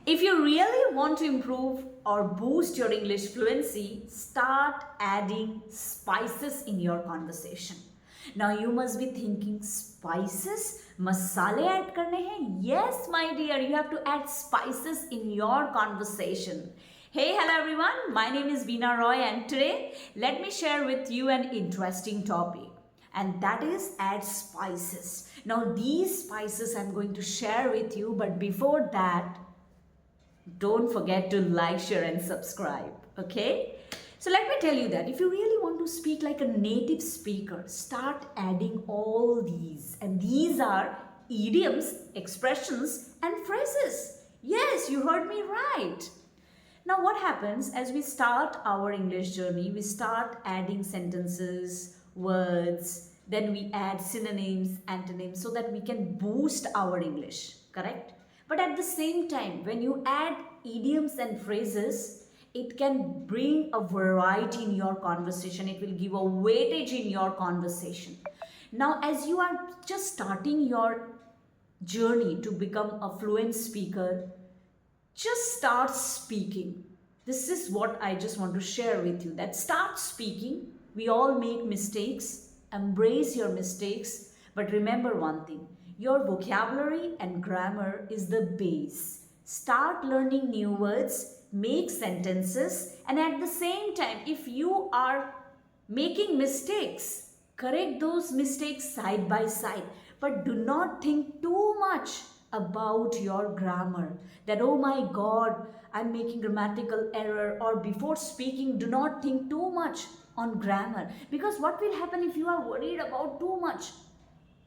If you really want to improve or boost your English fluency, start adding spices in your conversation. Now you must be thinking spices, masale add karne hain? Yes, my dear, you have to add spices in your conversation. Hey, hello everyone. My name is Veena Roy and today let me share with you an interesting topic and that is add spices. Now these spices I'm going to share with you, but before that don't forget to like, share, and subscribe. Okay? So let me tell you that if you really want to speak like a native speaker, start adding all these. And these are idioms, expressions, and phrases. Yes, you heard me right. Now, what happens as we start our English journey? We start adding sentences, words, then we add synonyms, antonyms so that we can boost our English, correct? But at the same time, when you add idioms and phrases, it can bring a variety in your conversation. It will give a weightage in your conversation. Now, as you are just starting your journey to become a fluent speaker, just start speaking. This is what I just want to share with you, that start speaking. We all make mistakes. Embrace your mistakes. But remember one thing, your vocabulary and grammar is the base. Start learning new words, make sentences, and at the same time, if you are making mistakes, correct those mistakes side by side. But do not think too much about your grammar, that oh my god, I'm making grammatical error, or before speaking do not think too much on grammar, because what will happen if you are worried about too much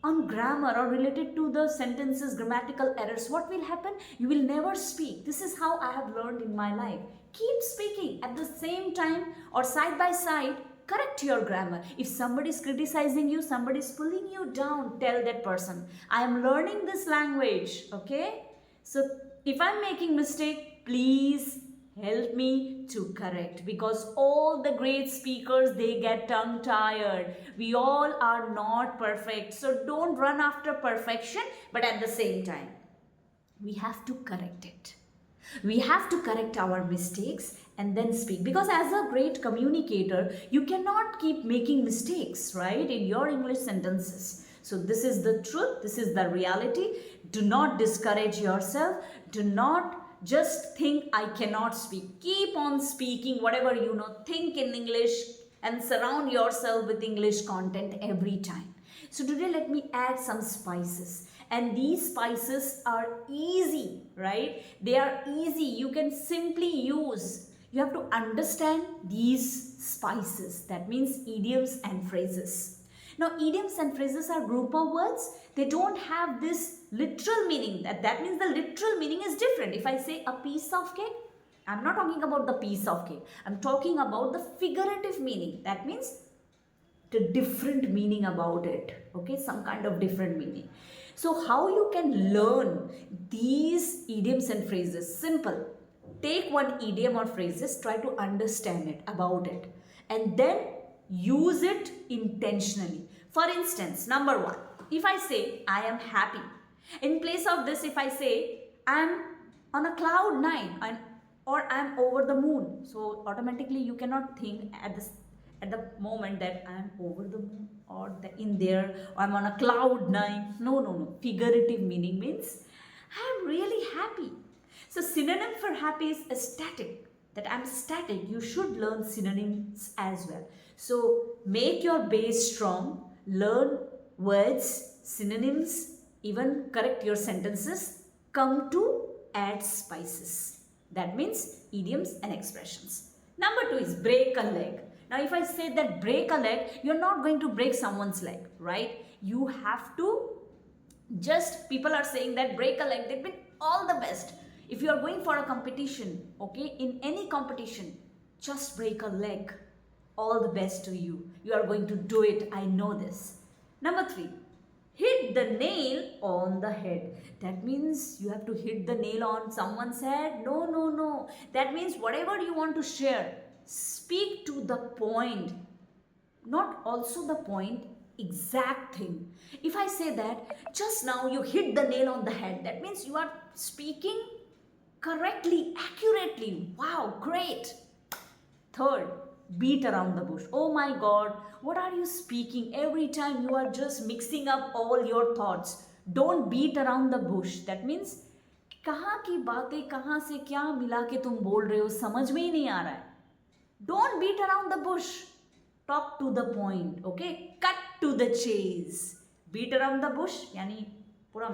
on grammar or related to the sentences grammatical errors? What will happen? You will never speak. This is how I have learned in my life. Keep speaking at the same time or side by side. Correct your grammar. If somebody is criticizing you, somebody is pulling you down, tell that person, I am learning this language. Okay? So if I'm making mistake, please help me to correct, because all the great speakers, they get tongue tired. We all are not perfect. So don't run after perfection, but at the same time, we have to correct it. We have to correct our mistakes and then speak, because as a great communicator you cannot keep making mistakes, right, in your English sentences. So this is the truth, this is the reality. Do not discourage yourself. Do not just think I cannot speak. Keep on speaking whatever you know. Think in English and surround yourself with English content every time. So today let me add some spices, and these spices are easy, right? They are easy. You can simply use. You have to understand these spices. That means idioms and phrases. Now, idioms and phrases are group of words. They don't have this literal meaning. That means the literal meaning is different. If I say a piece of cake, I'm not talking about the piece of cake. I'm talking about the figurative meaning. That means the different meaning about it. Okay, some kind of different meaning. So how you can learn these idioms and phrases? Simple. Take one idiom or phrases, try to understand it, about it, and then use it intentionally. For instance, number one, if I say I am happy, in place of this, if I say I am on a cloud nine or I am over the moon, so automatically you cannot think at the moment that I am over the moon or in there, or I'm on a cloud nine. No, no, no. Figurative meaning means I am really happy. So synonym for happy is ecstatic, that I'm static. You should learn synonyms as well. So make your base strong, learn words, synonyms, even correct your sentences. Come to add spices. That means idioms and expressions. Number two is break a leg. Now if I say that break a leg, you're not going to break someone's leg, right? You have to just, people are saying that break a leg, they've been all the best. If you are going for a competition, okay, in any competition, just break a leg. All the best to you. You are going to do it. I know this. Number three, hit the nail on the head. That means you have to hit the nail on someone's head. No, no, no. That means whatever you want to share, speak to the point. Not also the point, exact thing. If I say that just now you hit the nail on the head, that means you are speaking correctly, accurately. Wow, great. Third, beat around the bush. Oh my God, what are you speaking? Every time you are just mixing up all your thoughts. Don't beat around the bush. That means कहाँ की बातें कहाँ से क्या मिला के तुम बोल रहे हो समझ में ही नहीं आ रहा है. Don't beat around the bush. Talk to the point. Okay? Cut to the chase. Beat around the bush यानी पूरा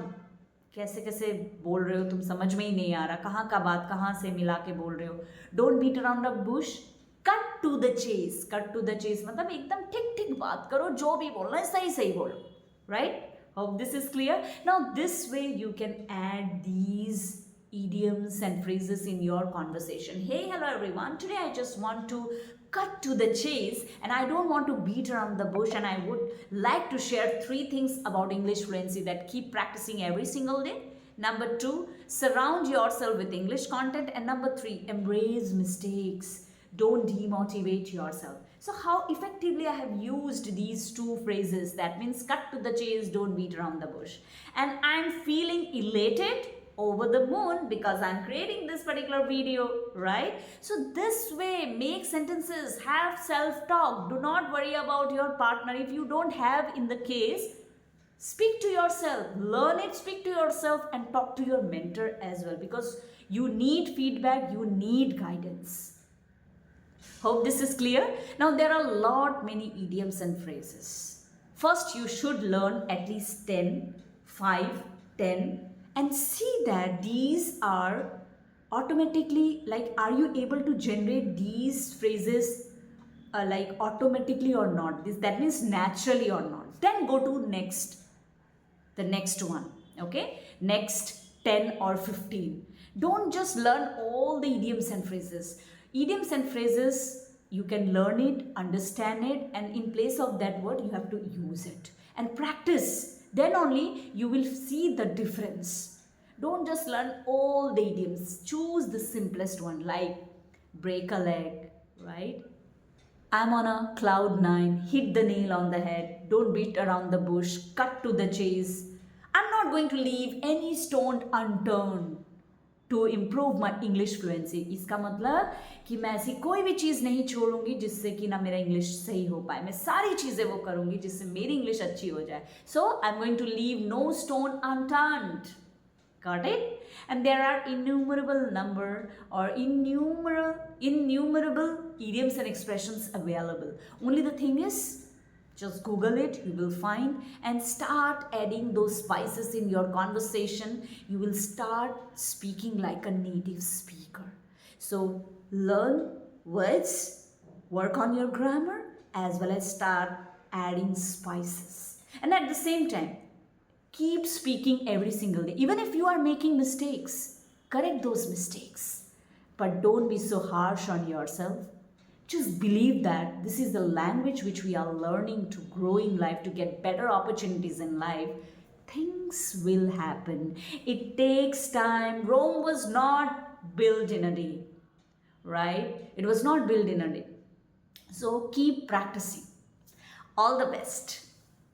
कैसे कैसे बोल रहे हो तुम समझ में ही नहीं आ रहा कहाँ का बात कहाँ से मिला के बोल रहे हो. Don't beat around the bush. Cut to the chase. Cut to the chase मतलब एकदम ठीक ठीक बात करो जो भी बोलना है सही सही बोलो. Right? Hope this is clear. Now this way you can add these idioms and phrases in your conversation. Hey, hello everyone. Today I just want to cut to the chase and I don't want to beat around the bush, and I would like to share 3 things about English fluency that keep practicing every single day. Number 2, surround yourself with English content, and number 3, embrace mistakes. Don't demotivate yourself. So how effectively I have used these 2 phrases, that means cut to the chase, don't beat around the bush. And I'm feeling elated, over the moon, because I'm creating this particular video, right? So this way, make sentences, have self-talk. Do not worry about your partner. If you don't have in the case, speak to yourself, learn it, speak to yourself, and talk to your mentor as well, because you need feedback, you need guidance. Hope this is clear. Now there are many idioms and phrases. First, you should learn at least 10, 5, 10, and see that these are automatically, like, are you able to generate these phrases like automatically or not? That means naturally or not. Then go to the next one. Okay, next 10 or 15. Don't just learn all the idioms and phrases. Idioms and phrases, you can learn it, understand it, and in place of that word, you have to use it and practice. Then only you will see the difference. Don't just learn all the idioms. Choose the simplest one, like break a leg, right? I'm on a cloud 9, hit the nail on the head, don't beat around the bush, cut to the chase. I'm not going to leave any stone unturned to improve my English fluency. इसका मतलब कि मैं ऐसी कोई भी चीज़ नहीं छोड़ूंगी जिससे कि ना मेरा इंग्लिश सही हो पाए. मैं सारी चीज़ें वो करूंगी जिससे मेरी इंग्लिश अच्छी हो जाए. So I'm going to leave no stone unturned. Got it? And there are innumerable idioms and expressions available. Only the thing is, just Google it, you will find, and start adding those spices in your conversation. You will start speaking like a native speaker. So learn words, work on your grammar, as well as start adding spices. And at the same time, keep speaking every single day. Even if you are making mistakes, correct those mistakes. But don't be so harsh on yourself. Just believe that this is the language which we are learning to grow in life, to get better opportunities in life. Things will happen. It takes time. Rome was not built in a day, right? It was not built in a day. So keep practicing. All the best.